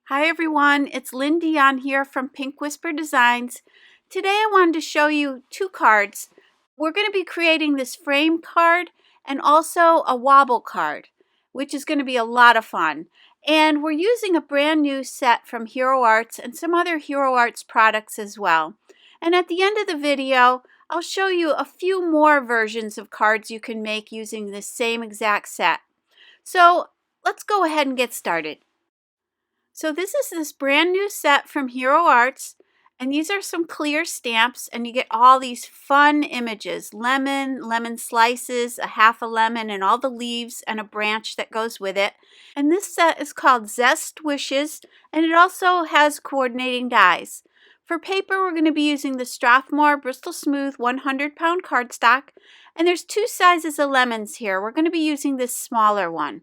Hi everyone, it's Lynn Dion here from Pink Whisper Designs. Today I wanted to show you two cards. We're going to be creating this frame card and also a wobble card, which is going to be a lot of fun. And we're using a brand new set from Hero Arts and some other Hero Arts products as well. And at the end of the video, I'll show you a few more versions of cards you can make using this same exact set. So let's go ahead and get started. So this is this brand new set from Hero Arts, and these are some clear stamps, and you get all these fun images: lemon slices, a half a lemon, and all the leaves and a branch that goes with it. And this set is called Zest Wishes, and it also has coordinating dies. For paper, we're going to be using the Strathmore Bristol Smooth 100-pound cardstock, and there's two sizes of lemons here. We're going to be using this smaller one.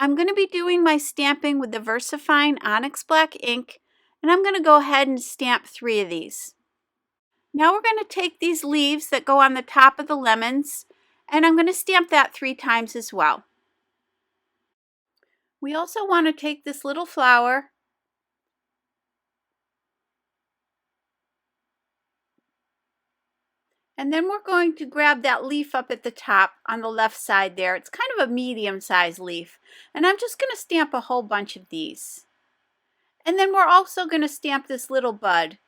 I'm going to be doing my stamping with the Versafine Onyx black ink, and I'm going to go ahead and stamp 3 of these. Now we're going to take these leaves that go on the top of the lemons, and I'm going to stamp that 3 times as well. We also want to take this little flower and then we're going to grab that leaf up at the top on the left side there. It's kind of a medium-sized leaf, and I'm just going to stamp a whole bunch of these. And then we're also going to stamp this little bud.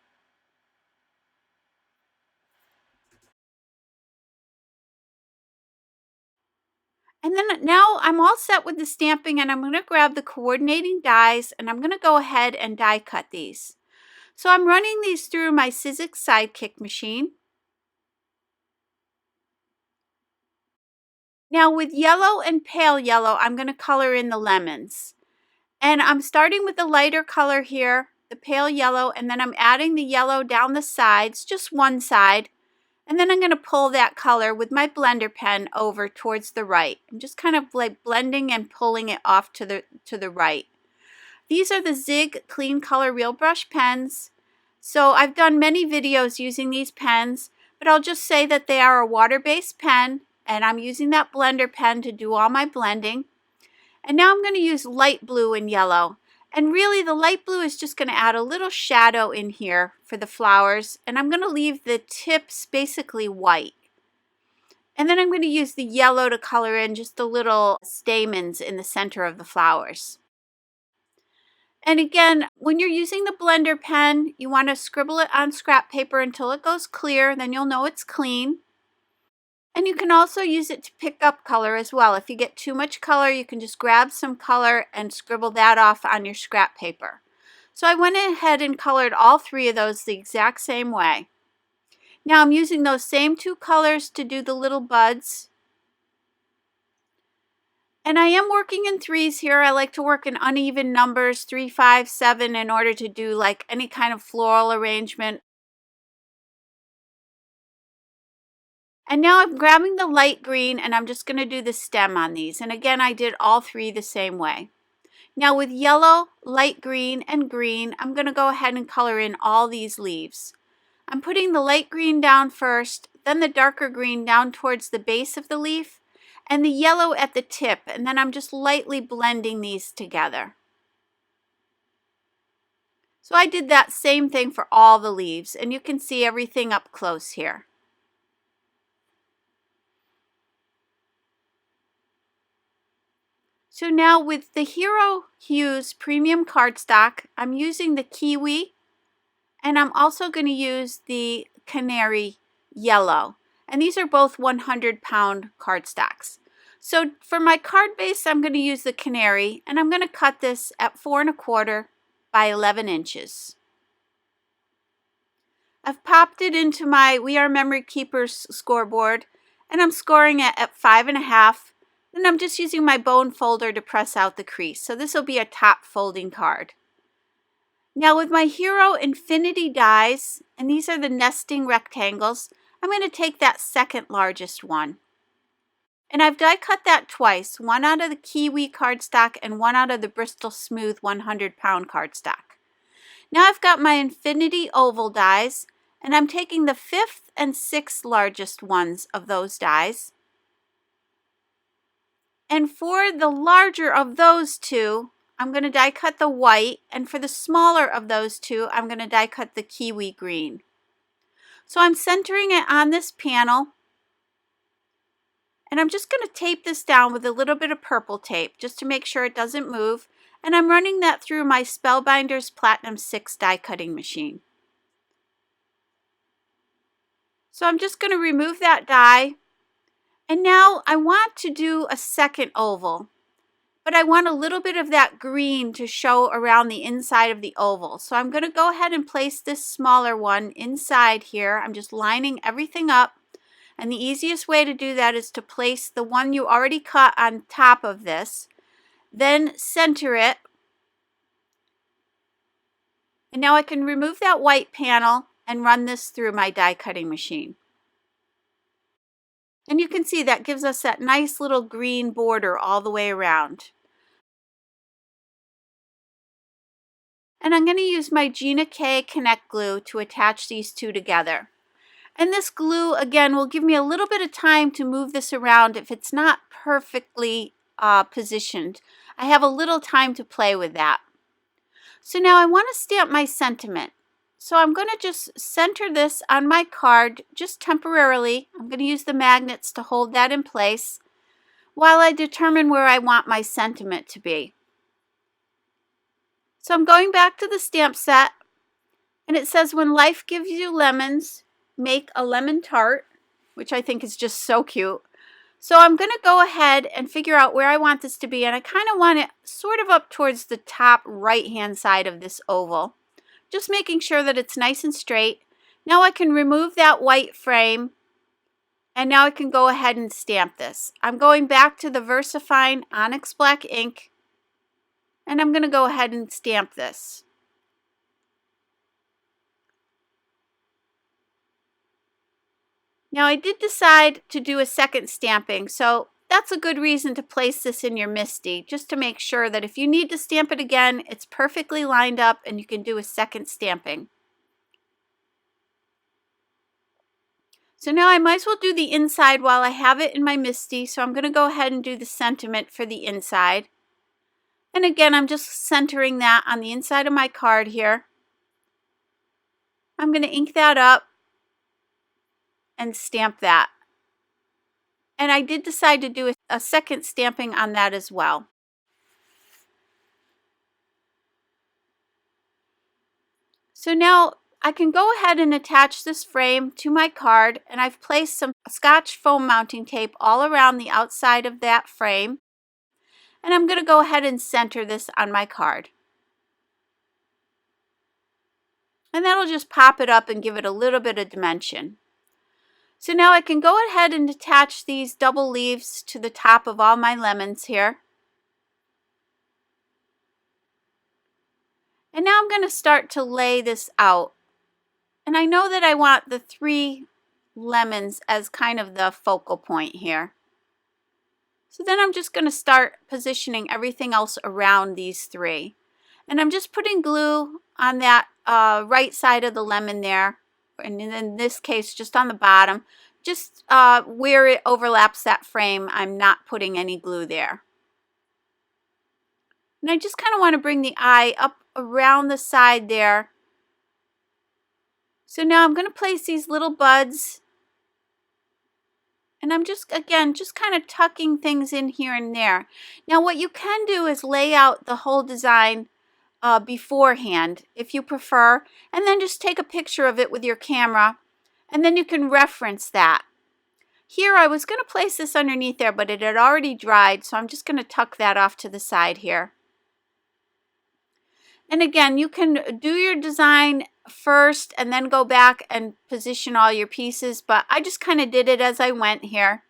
And then now I'm all set with the stamping, and I'm going to grab the coordinating dies, and I'm going to go ahead and die cut these. So I'm running these through my Sizzix Sidekick machine. Now with yellow and pale yellow, I'm going to color in the lemons. And I'm starting with the lighter color here, the pale yellow, and then I'm adding the yellow down the sides, just one side. And then I'm going to pull that color with my blender pen over towards the right. I'm just kind of like blending and pulling it off to the right. These are the Zig Clean Color Real Brush pens. So I've done many videos using these pens, but I'll just say that they are a water-based pen, and I'm using that blender pen to do all my blending. And now I'm going to use light blue and yellow. And really the light blue is just going to add a little shadow in here for the flowers, and I'm going to leave the tips basically white. And then I'm going to use the yellow to color in just the little stamens in the center of the flowers. And again, when you're using the blender pen, you want to scribble it on scrap paper until it goes clear, then you'll know it's clean. And you can also use it to pick up color as well. If you get too much color, you can just grab some color and scribble that off on your scrap paper. So I went ahead and colored all 3 of those the exact same way. Now I'm using those same 2 colors to do the little buds. And I am working in 3s here. I like to work in uneven numbers, 3, 5, 7, in order to do like any kind of floral arrangement. And now I'm grabbing the light green, and I'm just going to do the stem on these. And again, I did all 3 the same way. Now with yellow, light green, and green, I'm going to go ahead and color in all these leaves. I'm putting the light green down first, then the darker green down towards the base of the leaf, and the yellow at the tip, and then I'm just lightly blending these together. So I did that same thing for all the leaves, and you can see everything up close here. So now with the Hero Hues Premium Cardstock, I'm using the Kiwi, and I'm also going to use the Canary Yellow. And these are both 100-pound cardstocks. So for my card base, I'm going to use the Canary, and I'm going to cut this at 4 1/4 by 11 inches. I've popped it into my We Are Memory Keepers scoreboard, and I'm scoring it at 5 1/2. Then I'm just using my bone folder to press out the crease. So this will be a top folding card. Now with my Hero Infinity dies, and these are the nesting rectangles, I'm going to take that second largest one. And I've die cut that twice, one out of the Kiwi cardstock and one out of the Bristol Smooth 100-pound cardstock. Now I've got my Infinity oval dies, and I'm taking the 5th and 6th largest ones of those dies. And for the larger of those 2, I'm going to die cut the white, and for the smaller of those two, I'm going to die cut the kiwi green. So I'm centering it on this panel, and I'm just going to tape this down with a little bit of purple tape just to make sure it doesn't move, and I'm running that through my Spellbinders Platinum 6 die cutting machine. So I'm just going to remove that die, and now I want to do a second oval. But I want a little bit of that green to show around the inside of the oval. So I'm going to go ahead and place this smaller one inside here. I'm just lining everything up. And the easiest way to do that is to place the one you already cut on top of this. Then center it. And now I can remove that white panel and run this through my die cutting machine. And you can see that gives us that nice little green border all the way around. And I'm going to use my Gina K Connect glue to attach these two together. And this glue, again, will give me a little bit of time to move this around if it's not perfectly positioned. I have a little time to play with that. So now I want to stamp my sentiment. So I'm going to just center this on my card just temporarily. I'm going to use the magnets to hold that in place while I determine where I want my sentiment to be. So I'm going back to the stamp set, and it says, when life gives you lemons, make a lemon tart, which I think is just so cute. So I'm going to go ahead and figure out where I want this to be, and I kind of want it sort of up towards the top right hand side of this oval. Just making sure that it's nice and straight. Now I can remove that white frame, and now I can go ahead and stamp this. I'm going back to the Versafine Onyx Black ink, and I'm going to go ahead and stamp this. Now I did decide to do a second stamping, so that's a good reason to place this in your MISTI, just to make sure that if you need to stamp it again, it's perfectly lined up and you can do a second stamping. So now I might as well do the inside while I have it in my MISTI, so I'm going to go ahead and do the sentiment for the inside. And again, I'm just centering that on the inside of my card here. I'm going to ink that up and stamp that. And I did decide to do a second stamping on that as well. So now I can go ahead and attach this frame to my card, and I've placed some Scotch foam mounting tape all around the outside of that frame. And I'm going to go ahead and center this on my card. And that'll just pop it up and give it a little bit of dimension. So now I can go ahead and attach these double leaves to the top of all my lemons here. And now I'm going to start to lay this out. And I know that I want the 3 lemons as kind of the focal point here. So then I'm just going to start positioning everything else around these 3. And I'm just putting glue on that right side of the lemon there. And in this case, just on the bottom. Just where it overlaps that frame, I'm not putting any glue there. And I just kind of want to bring the eye up around the side there. So now I'm going to place these little buds. And I'm just, again, just kind of tucking things in here and there. Now what you can do is lay out the whole design beforehand, if you prefer, and then just take a picture of it with your camera, and then you can reference that. Here I was going to place this underneath there, but it had already dried, so I'm just going to tuck that off to the side here. And again, you can do your design first and then go back and position all your pieces, but I just kind of did it as I went here.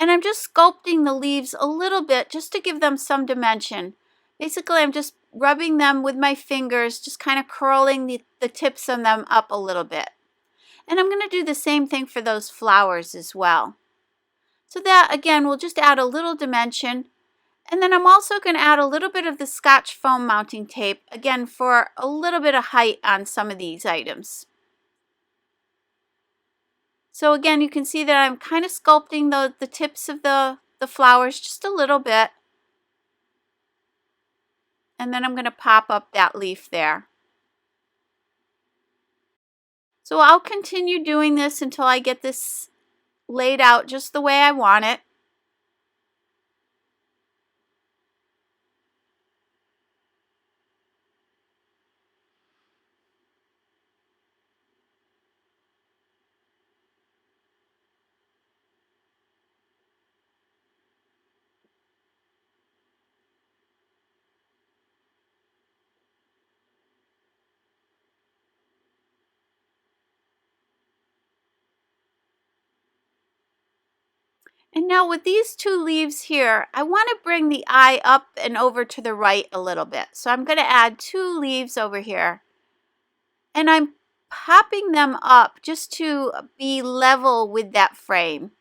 And I'm just sculpting the leaves a little bit just to give them some dimension. Basically, I'm just rubbing them with my fingers, just kind of curling the tips of them up a little bit. And I'm going to do the same thing for those flowers as well. So that, again, will just add a little dimension. And then I'm also going to add a little bit of the Scotch foam mounting tape, again, for a little bit of height on some of these items. So again, you can see that I'm kind of sculpting the tips of the flowers just a little bit. and then I'm going to pop up that leaf there. So I'll continue doing this until I get this laid out just the way I want it. And now with these two leaves here, I want to bring the eye up and over to the right a little bit. So I'm going to add two leaves over here. And I'm popping them up just to be level with that frame.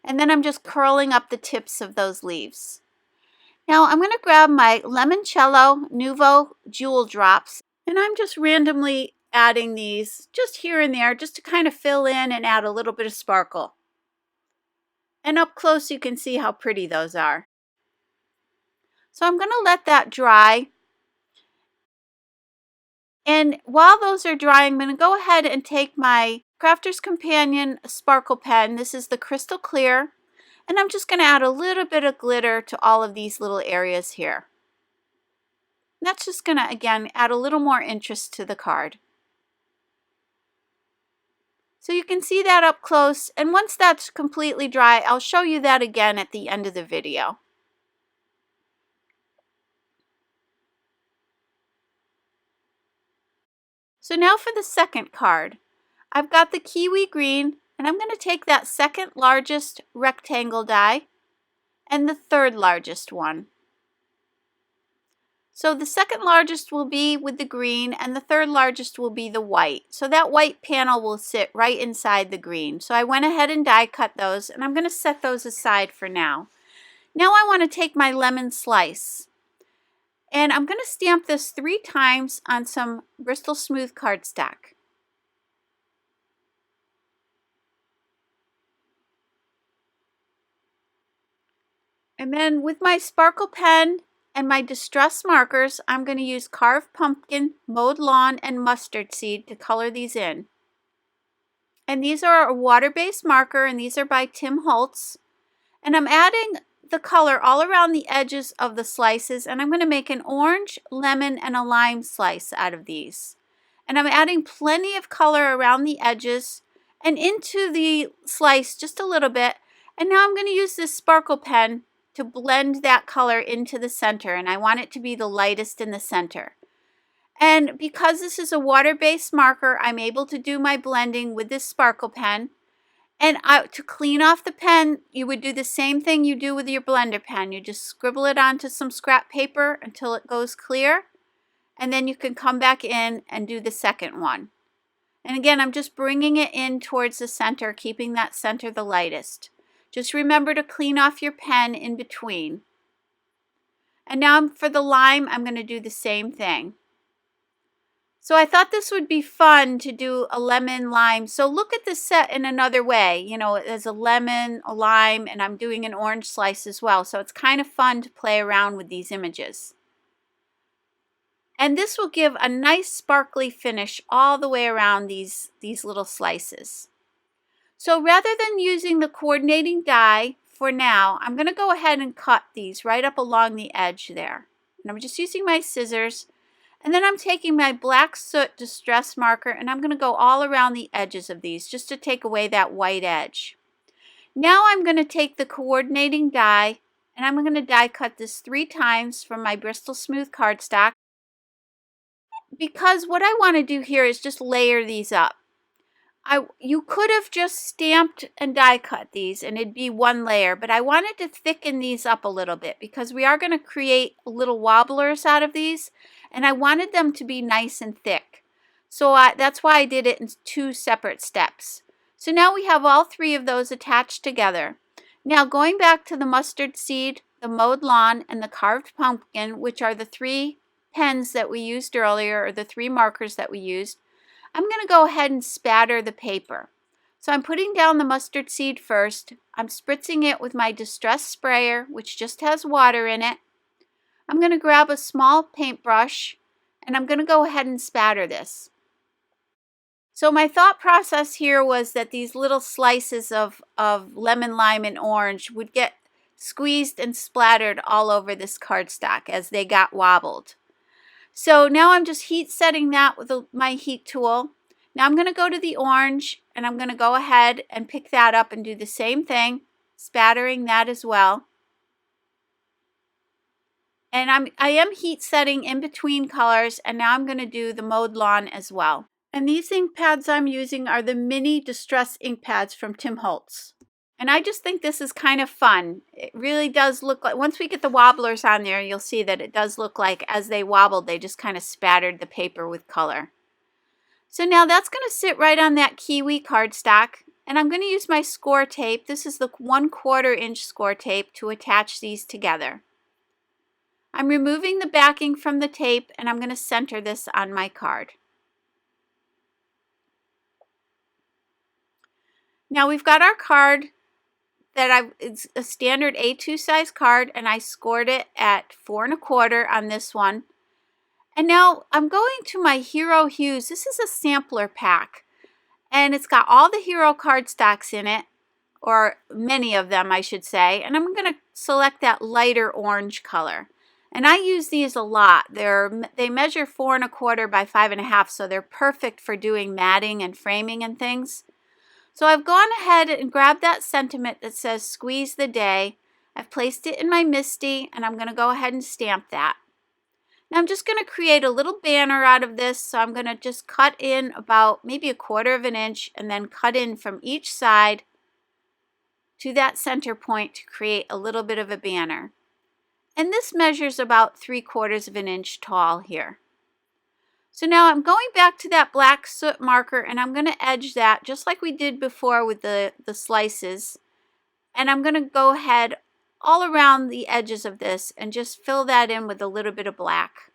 And then I'm just curling up the tips of those leaves. Now I'm going to grab my Limoncello Nuvo Jewel Drops. And I'm just randomly adding these just here and there just to kind of fill in and add a little bit of sparkle. And up close you can see how pretty those are. So I'm going to let that dry. And while those are drying, I'm going to go ahead and take my Crafter's Companion Sparkle Pen. This is the Crystal Clear. And I'm just going to add a little bit of glitter to all of these little areas here. And that's just going to, again, add a little more interest to the card. So you can see that up close. And once that's completely dry, I'll show you that again at the end of the video. So now for the second card. I've got the Kiwi Green, and I'm going to take that second largest rectangle die and the third largest one. So the second largest will be with the green and the third largest will be the white. So that white panel will sit right inside the green. So I went ahead and die cut those, and I'm going to set those aside for now. Now I want to take my lemon slice, and I'm going to stamp this 3 times on some Bristol smooth cardstock. And then with my sparkle pen and my distress markers, I'm going to use Carved Pumpkin, Mowed Lawn, and Mustard Seed to color these in. And these are a water-based marker, and these are by Tim Holtz. And I'm adding the color all around the edges of the slices, and I'm going to make an orange, lemon, and a lime slice out of these. And I'm adding plenty of color around the edges and into the slice just a little bit. And now I'm going to use this sparkle pen to blend that color into the center, and I want it to be the lightest in the center. And because this is a water-based marker, I'm able to do my blending with this sparkle pen. And to clean off the pen, you would do the same thing you do with your blender pen. You just scribble it onto some scrap paper until it goes clear, and then you can come back in and do the second one. And again, I'm just bringing it in towards the center, keeping that center the lightest. Just remember to clean off your pen in between. And now for the lime, I'm going to do the same thing. So I thought this would be fun to do a lemon lime. So look at the set in another way. You know, there's a lemon, a lime, and I'm doing an orange slice as well. So it's kind of fun to play around with these images. And this will give a nice sparkly finish all the way around these little slices. So rather than using the coordinating die for now, I'm going to go ahead and cut these right up along the edge there. And I'm just using my scissors. And then I'm taking my black soot distress marker, and I'm going to go all around the edges of these just to take away that white edge. Now I'm going to take the coordinating die, and I'm going to die cut this 3 times from my Bristol smooth cardstock, because what I want to do here is just layer these up. You could have just stamped and die cut these and it'd be one layer, but I wanted to thicken these up a little bit because we are going to create little wobblers out of these, and I wanted them to be nice and thick. So that's why I did it in 2 separate steps. So now we have all 3 of those attached together. Now going back to the mustard seed, the mowed lawn, and the carved pumpkin, which are the 3 pens that we used earlier, or the 3 markers that we used, I'm going to go ahead and spatter the paper. So I'm putting down the mustard seed first. I'm spritzing it with my distress sprayer, which just has water in it. I'm going to grab a small paintbrush and I'm going to go ahead and spatter this. So my thought process here was that these little slices of lemon, lime, and orange would get squeezed and splattered all over this cardstock as they got wobbled. So now I'm just heat setting that with my heat tool. Now I'm going to go to the orange and I'm going to go ahead and pick that up and do the same thing, spattering that as well. And I am heat setting in between colors, and now I'm going to do the Mowed Lawn as well. And these ink pads I'm using are the mini distress ink pads from Tim Holtz. And I just think this is kind of fun. It really does look like, once we get the wobblers on there, you'll see that it does look like as they wobbled, they just kind of spattered the paper with color. So now that's going to sit right on that Kiwi cardstock. And I'm going to use my score tape. This is the 1/4 inch score tape to attach these together. I'm removing the backing from the tape and I'm going to center this on my card. Now we've got our card that it's a standard A2 size card, and I scored it at 4 1/4 on this one. And now I'm going to my Hero Hues. This is a sampler pack and it's got all the Hero cardstocks in it, or many of them I should say, and I'm going to select that lighter orange color. And I use these a lot. They measure 4 1/4 by 5 1/2, so they're perfect for doing matting and framing and things. So I've gone ahead and grabbed that sentiment that says Squeeze the Day. I've placed it in my MISTI and I'm going to go ahead and stamp that. Now I'm just going to create a little banner out of this, so I'm going to just cut in about maybe 1/4 inch and then cut in from each side to that center point to create a little bit of a banner. And this measures about 3/4 inch tall here. So now I'm going back to that black soot marker and I'm going to edge that just like we did before with the slices. And I'm going to go ahead all around the edges of this and just fill that in with a little bit of black.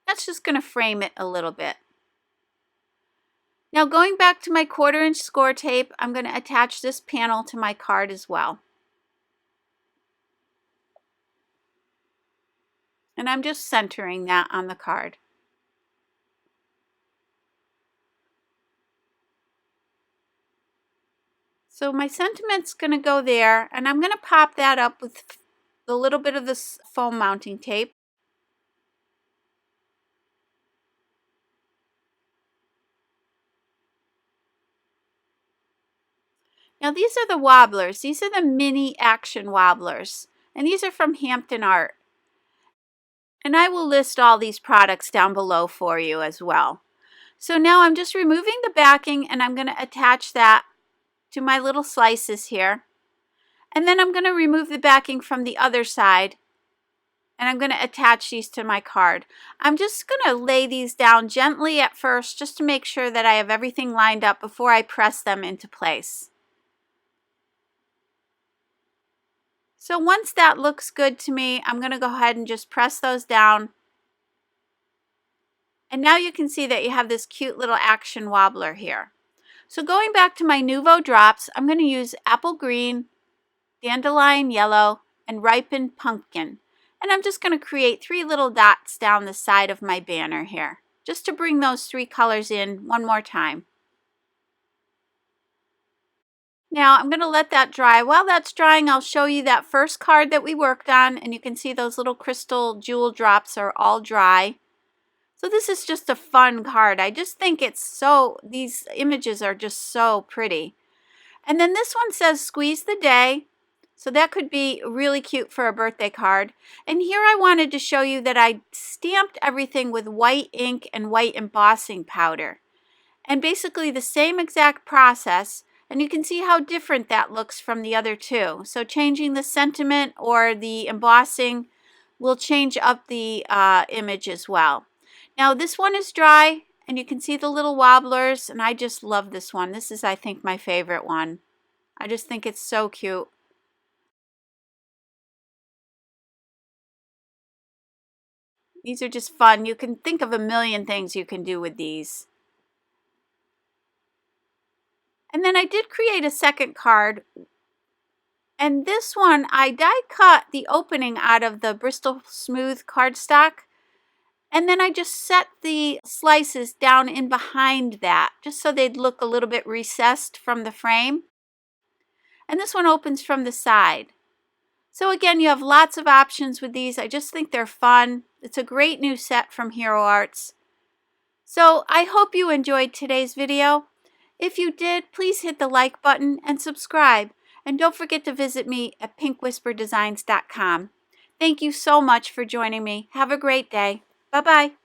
That's just going to frame it a little bit. Now going back to my 1/4 inch score tape, I'm going to attach this panel to my card as well. And I'm just centering that on the card. So my sentiment's going to go there, and I'm going to pop that up with a little bit of this foam mounting tape. Now these are the wobblers. These are the mini action wobblers, and these are from Hampton Art. And I will list all these products down below for you as well. So now I'm just removing the backing and I'm going to attach that to my little slices here. And then I'm going to remove the backing from the other side and I'm going to attach these to my card. I'm just going to lay these down gently at first just to make sure that I have everything lined up before I press them into place. So once that looks good to me, I'm going to go ahead and just press those down. And now you can see that you have this cute little action wobbler here. So going back to my Nuvo drops, I'm going to use Apple Green, Dandelion Yellow, and Ripened Pumpkin. And I'm just going to create 3 little dots down the side of my banner here, just to bring those 3 colors in one more time. Now I'm going to let that dry. While that's drying, I'll show you that first card that we worked on, and you can see those little crystal jewel drops are all dry. So this is just a fun card. I just think these images are just so pretty. And then this one says Squeeze the Day. So that could be really cute for a birthday card. And here I wanted to show you that I stamped everything with white ink and white embossing powder. And basically the same exact process. And you can see how different that looks from the other two. So changing the sentiment or the embossing will change up the image as well. Now this one is dry and you can see the little wobblers, and I just love this one. This is, I think, my favorite one. I just think it's so cute. These are just fun. You can think of a million things you can do with these. And then I did create a second card, And this one, I die cut the opening out of the Bristol Smooth cardstock. And then I just set the slices down in behind that, just so they'd look a little bit recessed from the frame. And this one opens from the side. So again, you have lots of options with these. I just think they're fun. It's a great new set from Hero Arts. So I hope you enjoyed today's video. If you did, please hit the like button and subscribe. And don't forget to visit me at pinkwhisperdesigns.com. Thank you so much for joining me. Have a great day. Bye-bye.